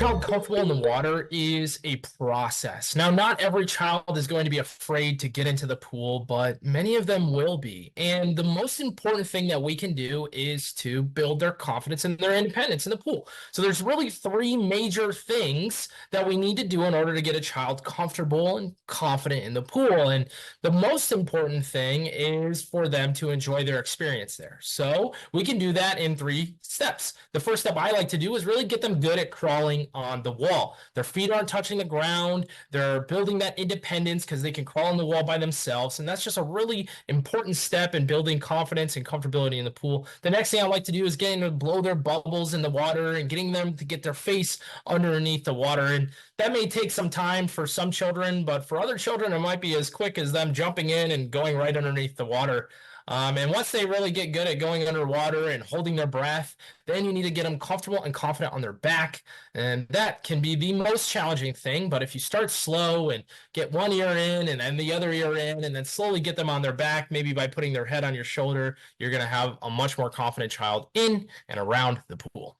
child comfortable in the water is a process. Now, not every child is going to be afraid to get into the pool, but many of them will be. And the most important thing that we can do is to build their confidence and their independence in the pool. So there's really three major things that we need to do in order to get a child comfortable and confident in the pool. And the most important thing is for them to enjoy their experience there. So we can do that in three steps. The first step I like to do is really get them good at crawling on the wall. Their feet aren't touching the ground. They're building that independence because they can crawl on the wall by themselves. And that's just a really important step in building confidence and comfortability in the pool. The next thing I like to do is getting them to blow their bubbles in the water and getting them to get their face underneath the water. And that may take some time for some children, but for other children, it might be as quick as them jumping in and going right underneath the water. And once they really get good at going underwater and holding their breath, then you need to get them comfortable and confident on their back. And that can be the most challenging thing. But if you start slow and get one ear in and then the other ear in, and then slowly get them on their back, maybe by putting their head on your shoulder, you're going to have a much more confident child in and around the pool.